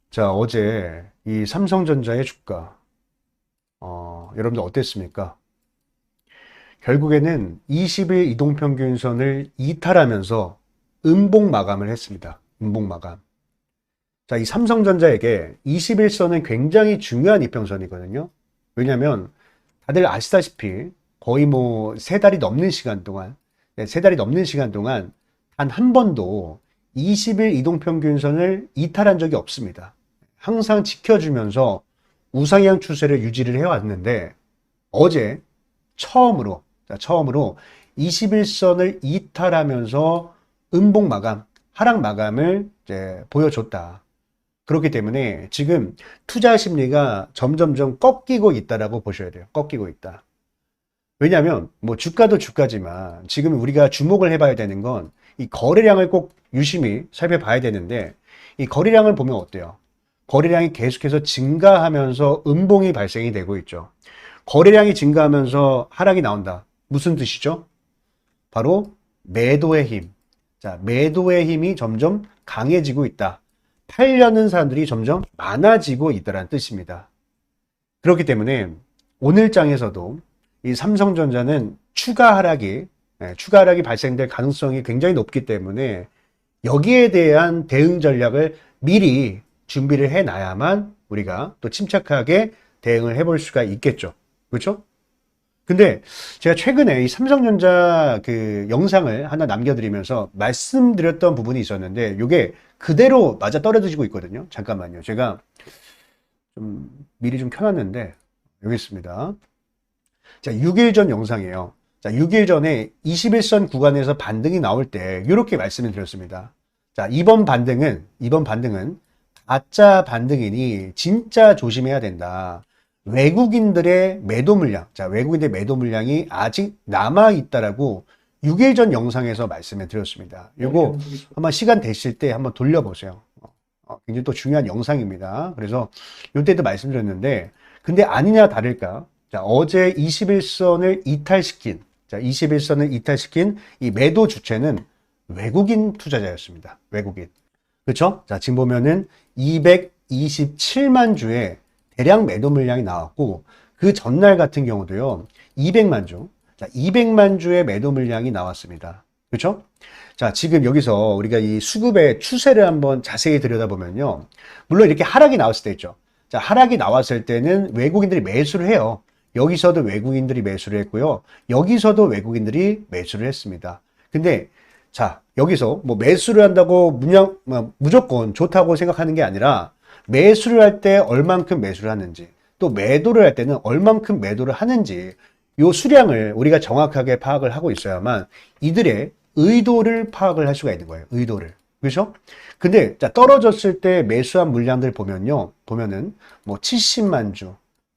자, 어제 이 삼성전자의 주가, 여러분들 어땠습니까? 결국에는 20일 이동평균선을 이탈하면서 음봉 마감을 했습니다. 음봉 마감. 자, 이 삼성전자에게 21선은 굉장히 중요한 이평선이거든요. 왜냐면 다들 아시다시피 거의 뭐 세 달이 넘는 시간 동안, 세 달이 넘는 시간 동안 단 한 번도 20일 이동평균선을 이탈한 적이 없습니다. 항상 지켜주면서 우상향 추세를 유지를 해왔는데 어제 처음으로 21선을 이탈하면서 음봉 마감, 하락 마감을 이제 보여줬다. 그렇기 때문에 지금 투자 심리가 점점점 꺾이고 있다라고 보셔야 돼요. 꺾이고 있다. 왜냐하면 뭐 주가도 주가지만 지금 우리가 주목을 해봐야 되는 건 이 거래량을 꼭 유심히 살펴봐야 되는데 이 거래량을 보면 어때요? 거래량이 계속해서 증가하면서 음봉이 발생이 되고 있죠. 거래량이 증가하면서 하락이 나온다. 무슨 뜻이죠? 바로 매도의 힘. 자, 매도의 힘이 점점 강해지고 있다. 팔려는 사람들이 점점 많아지고 있다는 뜻입니다. 그렇기 때문에 오늘 장에서도 이 삼성전자는 추가 하락이 발생될 가능성이 굉장히 높기 때문에 여기에 대한 대응 전략을 미리 준비를 해놔야만 우리가 또 침착하게 대응을 해볼 수가 있겠죠. 그렇죠? 근데 제가 최근에 이 삼성전자 그 영상을 하나 남겨드리면서 말씀드렸던 부분이 있었는데 이게 그대로 맞아 떨어지고 있거든요. 잠깐만요. 제가 좀 미리 좀 켜놨는데 여기 있습니다. 자, 6일 전 영상이에요. 자, 6일 전에 21선 구간에서 반등이 나올 때 이렇게 말씀을 드렸습니다. 자, 이번 반등은 가짜 반등이니 진짜 조심해야 된다. 외국인들의 매도 물량, 자, 외국인들의 매도 물량이 아직 남아 있다라고 6일 전 영상에서 말씀을 드렸습니다. 요거 한번 시간 되실 때 한번 돌려보세요. 굉장히 또 중요한 영상입니다. 그래서 요때도 말씀드렸는데, 근데 아니냐 다를까? 자, 어제 21선을 이탈시킨, 자, 21선을 이탈시킨 이 매도 주체는 외국인 투자자였습니다. 외국인. 그렇죠? 자, 지금 보면은 227만 주의 대량 매도 물량이 나왔고 그 전날 같은 경우도요. 200만 주. 자, 200만 주의 매도 물량이 나왔습니다. 그렇죠? 자, 지금 여기서 우리가 이 수급의 추세를 한번 자세히 들여다보면요. 물론 이렇게 하락이 나왔을 때 있죠. 자, 하락이 나왔을 때는 외국인들이 매수를 해요. 여기서도 외국인들이 매수를 했고요. 여기서도 외국인들이 매수를 했습니다. 근데 자, 여기서 뭐 매수를 한다고 무조건 좋다고 생각하는 게 아니라 매수를 할 때 얼만큼 매수를 하는지 또 매도를 할 때는 얼만큼 매도를 하는지 요 수량을 우리가 정확하게 파악을 하고 있어야만 이들의 의도를 파악을 할 수가 있는 거예요. 의도를. 그렇죠? 근데 자, 떨어졌을 때 매수한 물량들 보면은 뭐 70만 주,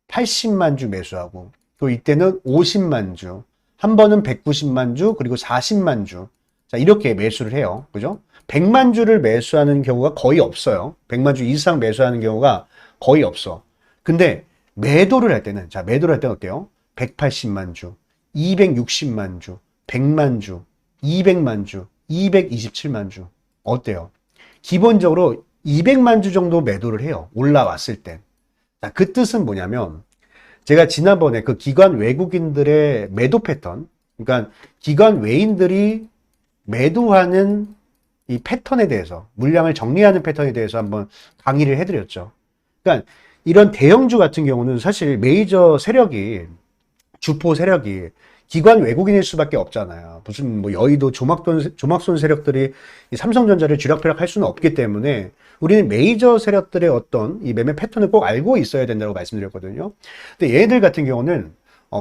80만 주 매수하고 또 이때는 50만 주, 한 번은 190만 주, 그리고 40만 주. 자, 이렇게 매수를 해요. 그죠? 100만 주를 매수하는 경우가 거의 없어요. 100만 주 이상 매수하는 경우가 거의 없어. 근데 매도를 할 때는, 자, 매도를 할 때는 어때요? 180만 주, 260만 주, 100만 주, 200만 주, 227만 주. 어때요? 기본적으로 200만 주 정도 매도를 해요. 올라왔을 땐. 자, 그 뜻은 뭐냐면, 제가 지난번에 그 기관 외국인들의 매도 패턴, 그러니까 기관 외인들이 매도하는 이 패턴에 대해서, 물량을 정리하는 패턴에 대해서 한번 강의를 해드렸죠. 그러니까 이런 대형주 같은 경우는 사실 메이저 세력이, 주포 세력이 기관 외국인일 수밖에 없잖아요. 무슨 뭐 여의도 조막손 세력들이 이 삼성전자를 쥐락펴락 할 수는 없기 때문에 우리는 메이저 세력들의 어떤 이 매매 패턴을 꼭 알고 있어야 된다고 말씀드렸거든요. 근데 얘네들 같은 경우는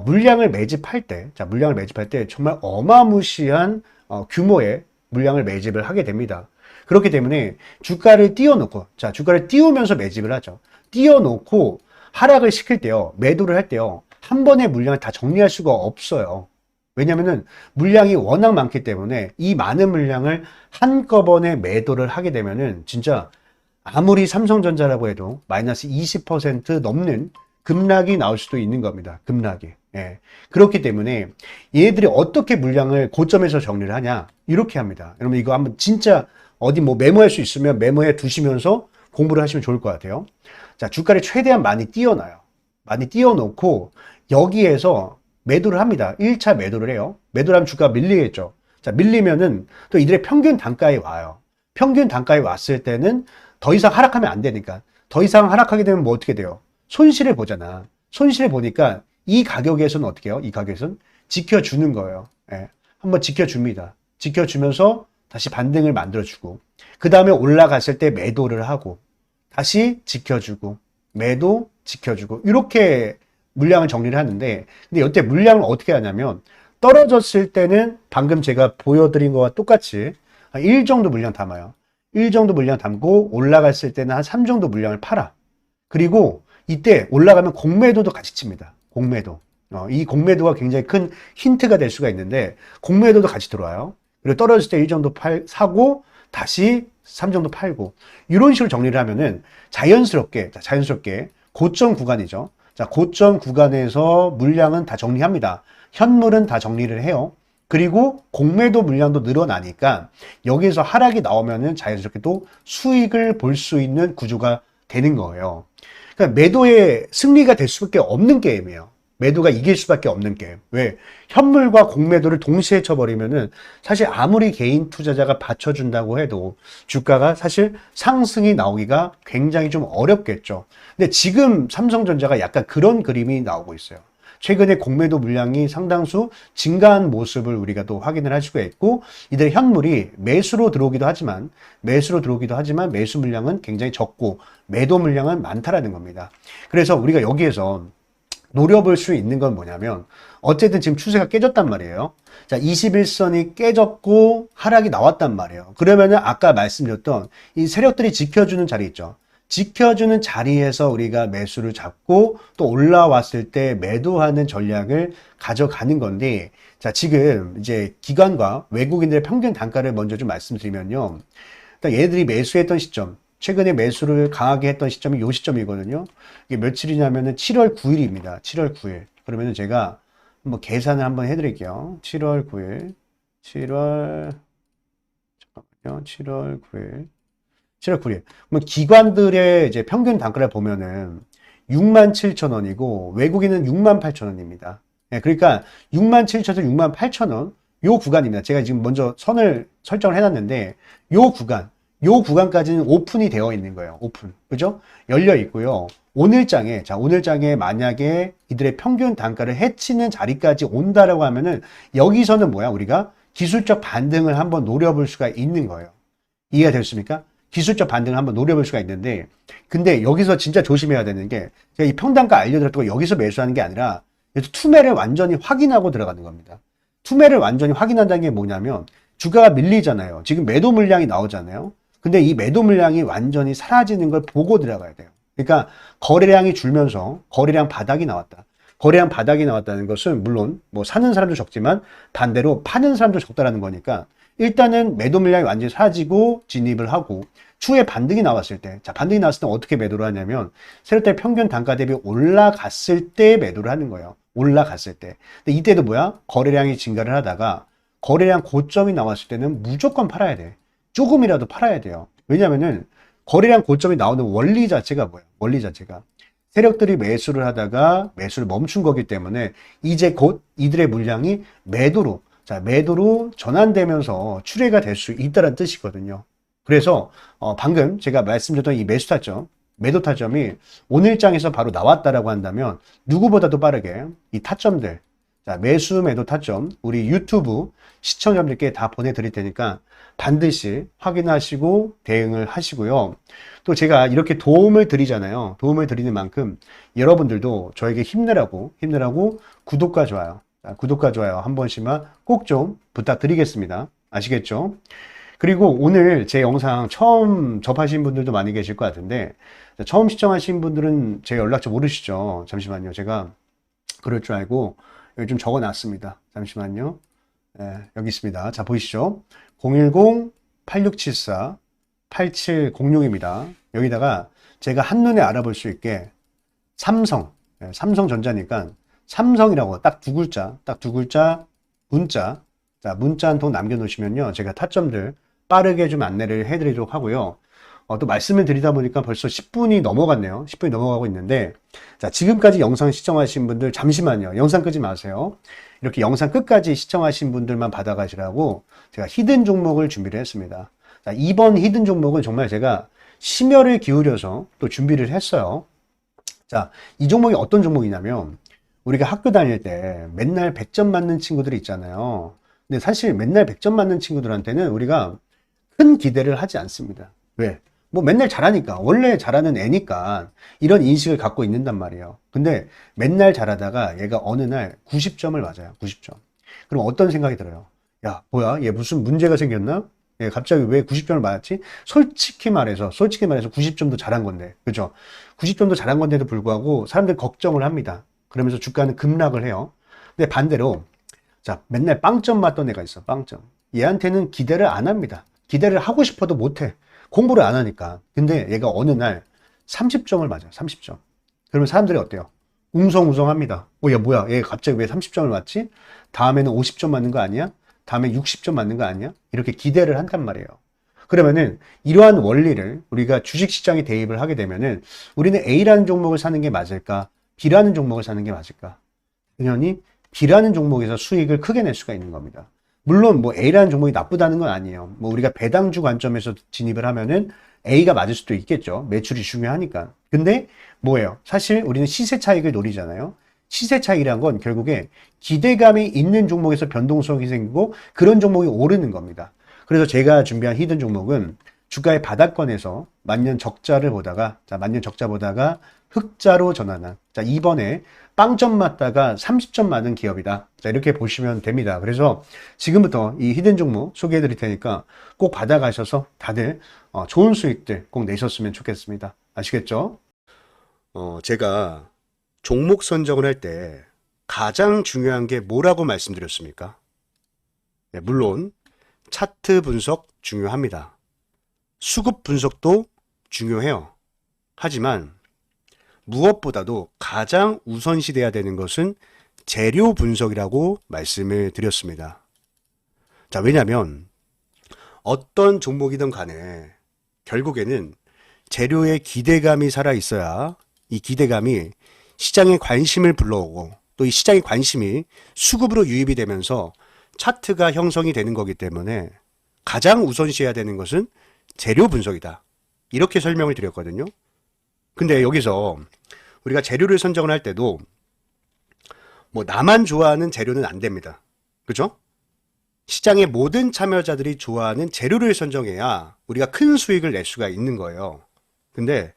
물량을 매집할 때, 자, 물량을 매집할 때 정말 어마무시한 규모의 물량을 매집을 하게 됩니다. 그렇기 때문에 주가를 띄워놓고, 자, 주가를 띄우면서 매집을 하죠. 띄워놓고 하락을 시킬 때요, 매도를 할 때요, 한 번에 물량을 다 정리할 수가 없어요. 왜냐면은 물량이 워낙 많기 때문에 이 많은 물량을 한꺼번에 매도를 하게 되면은 진짜 아무리 삼성전자라고 해도 마이너스 20% 넘는 급락이 나올 수도 있는 겁니다. 급락이. 예. 그렇기 때문에 얘들이 어떻게 물량을 고점에서 정리를 하냐? 이렇게 합니다. 여러분 이거 한번 진짜 어디 뭐 메모할 수 있으면 메모해 두시면서 공부를 하시면 좋을 것 같아요. 자, 주가를 최대한 많이 띄워놔요. 많이 띄워놓고 여기에서 매도를 합니다. 1차 매도를 해요. 매도를 하면 주가가 밀리겠죠. 자, 밀리면은 또 이들의 평균 단가에 와요. 평균 단가에 왔을 때는 더 이상 하락하면 안 되니까. 더 이상 하락하게 되면 뭐 어떻게 돼요? 손실을 보잖아. 손실을 보니까 이 가격에서는 어떻게 해요? 이 가격에서는 지켜주는 거예요. 예. 한번 지켜줍니다. 지켜주면서 다시 반등을 만들어주고, 그 다음에 올라갔을 때 매도를 하고, 다시 지켜주고, 매도, 지켜주고, 이렇게 물량을 정리를 하는데, 근데 이때 물량을 어떻게 하냐면, 떨어졌을 때는 방금 제가 보여드린 거와 똑같이 한 1 정도 물량 담아요. 1 정도 물량 담고, 올라갔을 때는 한 3 정도 물량을 팔아. 그리고 이때 올라가면 공매도도 같이 칩니다. 공매도. 이 공매도가 굉장히 큰 힌트가 될 수가 있는데, 공매도도 같이 들어와요. 그리고 떨어질 때 1 정도 사고, 다시 3 정도 팔고, 이런 식으로 정리를 하면은 자연스럽게 고점 구간이죠. 자, 고점 구간에서 물량은 다 정리합니다. 현물은 다 정리를 해요. 그리고 공매도 물량도 늘어나니까 여기에서 하락이 나오면은 자연스럽게 또 수익을 볼 수 있는 구조가 되는 거예요. 그러니까 매도의 승리가 될 수밖에 없는 게임이에요. 매도가 이길 수밖에 없는 게임. 왜? 현물과 공매도를 동시에 쳐버리면은 사실 아무리 개인 투자자가 받쳐준다고 해도 주가가 사실 상승이 나오기가 굉장히 좀 어렵겠죠. 근데 지금 삼성전자가 약간 그런 그림이 나오고 있어요. 최근에 공매도 물량이 상당수 증가한 모습을 우리가 또 확인을 할 수가 있고, 이들 현물이 매수로 들어오기도 하지만 매수 물량은 굉장히 적고 매도 물량은 많다라는 겁니다. 그래서 우리가 여기에서 노려볼 수 있는 건 뭐냐면, 어쨌든 지금 추세가 깨졌단 말이에요. 자, 21선이 깨졌고 하락이 나왔단 말이에요. 그러면은 아까 말씀드렸던 이 세력들이 지켜주는 자리 있죠. 지켜주는 자리에서 우리가 매수를 잡고 또 올라왔을 때 매도하는 전략을 가져가는 건데, 자, 지금 이제 기관과 외국인들의 평균 단가를 먼저 좀 말씀드리면요. 일단 얘들이 매수했던 시점, 최근에 매수를 강하게 했던 시점이 이 시점이거든요. 이게 며칠이냐면은 7월 9일입니다. 7월 9일. 그러면은 제가 한번 계산을 한번 해드릴게요. 7월 9일. 7월 9일. 7월 9일. 그러면 기관들의 이제 평균 단가를 보면은 67,000원이고 외국인은 68,000원입니다. 예, 그러니까 67,000원, 68,000원 요 구간입니다. 제가 지금 먼저 선을 설정을 해놨는데 요 구간까지는 오픈이 되어 있는 거예요. 오픈. 그죠? 열려 있고요. 오늘장에, 자, 오늘장에 만약에 이들의 평균 단가를 해치는 자리까지 온다라고 하면은 여기서는 뭐야? 우리가 기술적 반등을 한번 노려볼 수가 있는 거예요. 이해가 되셨습니까? 기술적 반등을 한번 노려볼 수가 있는데, 근데 여기서 진짜 조심해야 되는 게, 제가 이 평단가 알려드렸다고 여기서 매수하는 게 아니라, 투매를 완전히 확인하고 들어가는 겁니다. 투매를 완전히 확인한다는 게 뭐냐면, 주가가 밀리잖아요. 지금 매도 물량이 나오잖아요. 근데 이 매도 물량이 완전히 사라지는 걸 보고 들어가야 돼요. 그러니까 거래량이 줄면서 거래량 바닥이 나왔다. 거래량 바닥이 나왔다는 것은 물론 뭐 사는 사람도 적지만 반대로 파는 사람도 적다라는 거니까, 일단은 매도 물량이 완전히 사라지고 진입을 하고 추후에 반등이 나왔을 때, 자, 반등이 나왔을 때 어떻게 매도를 하냐면 세력들 평균 단가 대비 올라갔을 때 매도를 하는 거예요. 올라갔을 때. 근데 이때도 뭐야? 거래량이 증가를 하다가 거래량 고점이 나왔을 때는 무조건 팔아야 돼. 조금이라도 팔아야 돼요. 왜냐면은 거래량 고점이 나오는 원리 자체가 뭐야? 원리 자체가 세력들이 매수를 하다가 매수를 멈춘 거기 때문에 이제 곧 이들의 물량이 매도로, 자, 매도로 전환되면서 출회가 될 수 있다는 뜻이거든요. 그래서 방금 제가 말씀드렸던 이 매수 타점, 매도 타점이 오늘장에서 바로 나왔다라고 한다면 누구보다도 빠르게 이 타점들, 자, 매수 매도 타점 우리 유튜브 시청자분들께 다 보내드릴 테니까 반드시 확인하시고 대응을 하시고요. 또 제가 이렇게 도움을 드리잖아요. 도움을 드리는 만큼 여러분들도 저에게 힘내라고 구독과 좋아요, 구독과 좋아요 한 번씩만 꼭 좀 부탁드리겠습니다. 아시겠죠? 그리고 오늘 제 영상 처음 접하신 분들도 많이 계실 것 같은데, 처음 시청하신 분들은 제 연락처 모르시죠? 잠시만요. 제가 그럴 줄 알고 여기 좀 적어 놨습니다. 잠시만요. 네, 여기 있습니다. 자, 보이시죠? 010-8674-8706입니다. 여기다가 제가 한눈에 알아볼 수 있게 삼성, 삼성전자니까 삼성이라고 딱 두 글자, 문자, 자, 문자 한 통 남겨놓으시면요. 제가 타점들 빠르게 좀 안내를 해드리도록 하고요. 또 말씀을 드리다 보니까 벌써 10분이 넘어갔네요. 10분이 넘어가고 있는데, 자, 지금까지 영상 시청하신 분들 잠시만요. 영상 끄지 마세요. 이렇게 영상 끝까지 시청하신 분들만 받아가시라고 제가 히든 종목을 준비를 했습니다. 자, 이번 히든 종목은 정말 제가 심혈을 기울여서 또 준비를 했어요. 자, 이 종목이 어떤 종목이냐면, 우리가 학교 다닐 때 맨날 100점 맞는 친구들이 있잖아요. 근데 사실 맨날 100점 맞는 친구들한테는 우리가 큰 기대를 하지 않습니다. 왜? 뭐 맨날 잘하니까, 원래 잘하는 애니까 이런 인식을 갖고 있는단 말이에요. 근데 맨날 잘하다가 얘가 어느 날 90점을 맞아요. 90점. 그럼 어떤 생각이 들어요? 야, 뭐야? 얘 무슨 문제가 생겼나? 얘 갑자기 왜 90점을 맞았지? 솔직히 말해서 90점도 잘한 건데, 그죠? 90점도 잘한 건데도 불구하고 사람들 걱정을 합니다. 그러면서 주가는 급락을 해요. 근데 반대로, 자, 맨날 빵점 맞던 애가 있어, 빵점. 얘한테는 기대를 안 합니다. 기대를 하고 싶어도 못해. 공부를 안 하니까. 근데 얘가 어느 날 30점을 맞아요. 30점. 그러면 사람들이 어때요? 웅성웅성합니다. 야, 뭐야? 얘 갑자기 왜 30점을 맞지? 다음에는 50점 맞는 거 아니야? 다음에 60점 맞는 거 아니야? 이렇게 기대를 한단 말이에요. 그러면은 이러한 원리를 우리가 주식시장에 대입을 하게 되면은 우리는 A라는 종목을 사는 게 맞을까? B라는 종목을 사는 게 맞을까? 당연히 B라는 종목에서 수익을 크게 낼 수가 있는 겁니다. 물론 뭐 A라는 종목이 나쁘다는 건 아니에요. 뭐 우리가 배당주 관점에서 진입을 하면은 A가 맞을 수도 있겠죠. 매출이 중요하니까. 근데 뭐예요? 사실 우리는 시세 차익을 노리잖아요. 시세 차익이란 건 결국에 기대감이 있는 종목에서 변동성이 생기고 그런 종목이 오르는 겁니다. 그래서 제가 준비한 히든 종목은 주가의 바닥권에서 만년 적자를 보다가, 자, 만년 적자 보다가 흑자로 전환한, 자, 이번에 빵점 맞다가 30점 맞은 기업이다. 자, 이렇게 보시면 됩니다. 그래서 지금부터 이 히든 종목 소개해 드릴 테니까 꼭 받아가셔서 다들 좋은 수익들 꼭 내셨으면 좋겠습니다. 아시겠죠? 제가 종목 선정을 할 때 가장 중요한 게 뭐라고 말씀드렸습니까? 네, 물론 차트 분석 중요합니다. 수급 분석도 중요해요. 하지만 무엇보다도 가장 우선시돼야 되는 것은 재료 분석이라고 말씀을 드렸습니다. 자, 왜냐하면 어떤 종목이든 간에 결국에는 재료의 기대감이 살아 있어야 이 기대감이 시장의 관심을 불러오고 또 이 시장의 관심이 수급으로 유입이 되면서 차트가 형성이 되는 거기 때문에 가장 우선시해야 되는 것은 재료 분석이다. 이렇게 설명을 드렸거든요. 근데 여기서 우리가 재료를 선정을 할 때도 뭐 나만 좋아하는 재료는 안 됩니다. 그죠? 시장의 모든 참여자들이 좋아하는 재료를 선정해야 우리가 큰 수익을 낼 수가 있는 거예요. 근데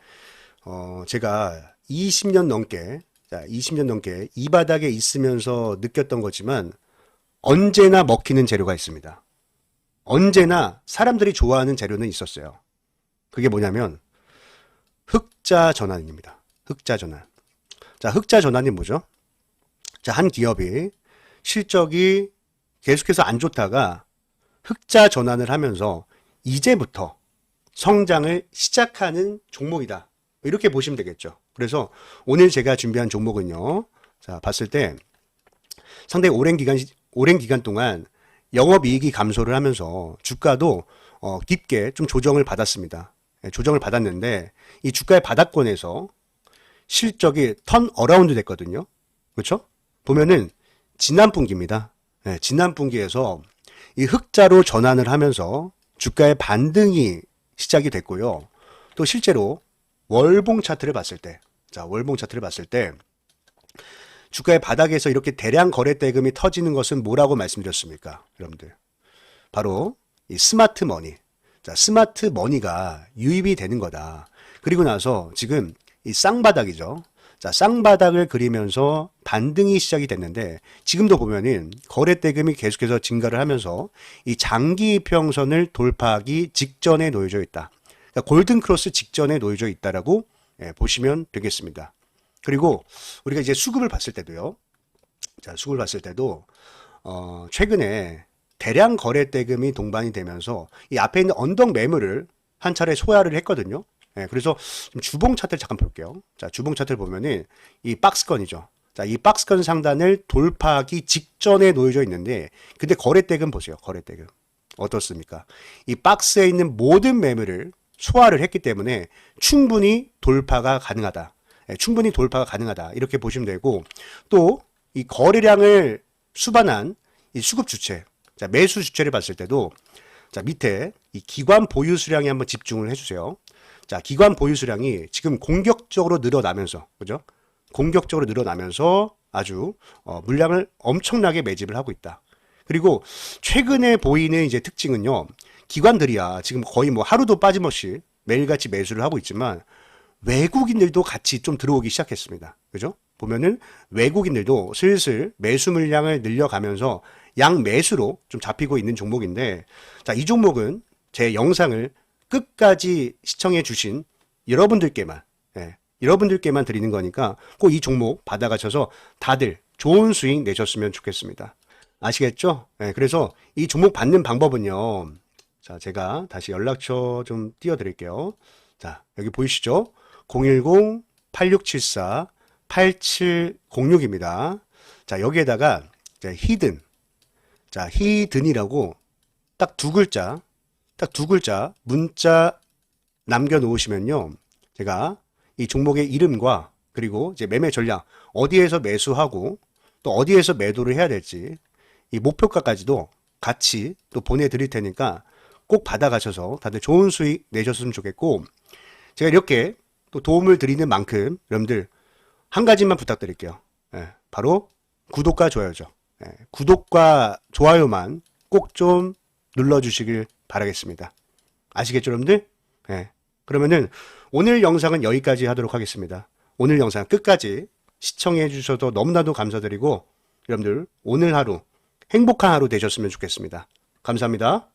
제가 20년 넘게 이 바닥에 있으면서 느꼈던 거지만 언제나 먹히는 재료가 있습니다. 언제나 사람들이 좋아하는 재료는 있었어요. 그게 뭐냐면 흑자 전환입니다. 흑자 전환. 자, 흑자 전환이 뭐죠? 자, 한 기업이 실적이 계속해서 안 좋다가 흑자 전환을 하면서 이제부터 성장을 시작하는 종목이다. 이렇게 보시면 되겠죠. 그래서 오늘 제가 준비한 종목은요. 자, 봤을 때 상당히 오랜 기간 동안 영업이익이 감소를 하면서 주가도 깊게 좀 조정을 받았습니다. 조정을 받았는데 이 주가의 바닥권에서 실적이 턴 어라운드 됐거든요. 그렇죠? 보면은 지난 분기입니다. 지난 분기에서 이 흑자로 전환을 하면서 주가의 반등이 시작이 됐고요. 또 실제로 월봉 차트를 봤을 때, 자, 월봉 차트를 봤을 때 주가의 바닥에서 이렇게 대량 거래 대금이 터지는 것은 뭐라고 말씀드렸습니까? 여러분들. 바로 이 스마트 머니. 자, 스마트 머니가 유입이 되는 거다. 그리고 나서 지금 이 쌍바닥이죠. 자, 쌍바닥을 그리면서 반등이 시작이 됐는데 지금도 보면은 거래 대금이 계속해서 증가를 하면서 이 장기 이평선을 돌파하기 직전에 놓여져 있다. 그러니까 골든 크로스 직전에 놓여져 있다라고 보시면 되겠습니다. 그리고 우리가 이제 수급을 봤을 때도요. 자, 수급을 봤을 때도 최근에 대량 거래 대금이 동반이 되면서 이 앞에 있는 언덕 매물을 한 차례 소화를 했거든요. 그래서 주봉 차트를 잠깐 볼게요. 자, 주봉 차트를 보면은 이 박스권이죠. 자, 이 박스권 상단을 돌파하기 직전에 놓여져 있는데, 근데 거래 대금 보세요. 거래 대금. 어떻습니까? 이 박스에 있는 모든 매물을 소화를 했기 때문에 충분히 돌파가 가능하다. 충분히 돌파가 가능하다. 이렇게 보시면 되고, 또 이 거래량을 수반한 이 수급 주체, 자, 매수 주체를 봤을 때도, 자, 밑에 이 기관 보유 수량에 한번 집중을 해주세요. 자, 기관 보유 수량이 지금 공격적으로 늘어나면서, 그죠? 공격적으로 늘어나면서 아주 물량을 엄청나게 매집을 하고 있다. 그리고 최근에 보이는 이제 특징은요, 기관들이야 지금 거의 뭐 하루도 빠짐없이 매일같이 매수를 하고 있지만 외국인들도 같이 좀 들어오기 시작했습니다. 그죠? 보면은 외국인들도 슬슬 매수 물량을 늘려가면서 양매수로 좀 잡히고 있는 종목인데, 자, 이 종목은 제 영상을 끝까지 시청해 주신 여러분들께만, 여러분들께만 드리는 거니까 꼭 이 종목 받아가셔서 다들 좋은 수익 내셨으면 좋겠습니다. 아시겠죠? 그래서 이 종목 받는 방법은요. 자, 제가 다시 연락처 좀 띄워드릴게요. 자, 여기 보이시죠? 010-8674-8706입니다. 자, 여기에다가 히든. 자, 히든이라고 딱 두 글자 문자 남겨놓으시면요. 제가 이 종목의 이름과 그리고 이제 매매 전략, 어디에서 매수하고 또 어디에서 매도를 해야 될지 이 목표가까지도 같이 또 보내드릴 테니까 꼭 받아가셔서 다들 좋은 수익 내셨으면 좋겠고, 제가 이렇게 또 도움을 드리는 만큼 여러분들 한 가지만 부탁드릴게요. 바로 구독과 좋아요죠. 구독과 좋아요만 꼭 좀 눌러주시길 바라겠습니다. 아시겠죠, 여러분들? 그러면은 오늘 영상은 여기까지 하도록 하겠습니다. 오늘 영상 끝까지 시청해 주셔서 너무나도 감사드리고, 여러분들 오늘 하루 행복한 하루 되셨으면 좋겠습니다. 감사합니다.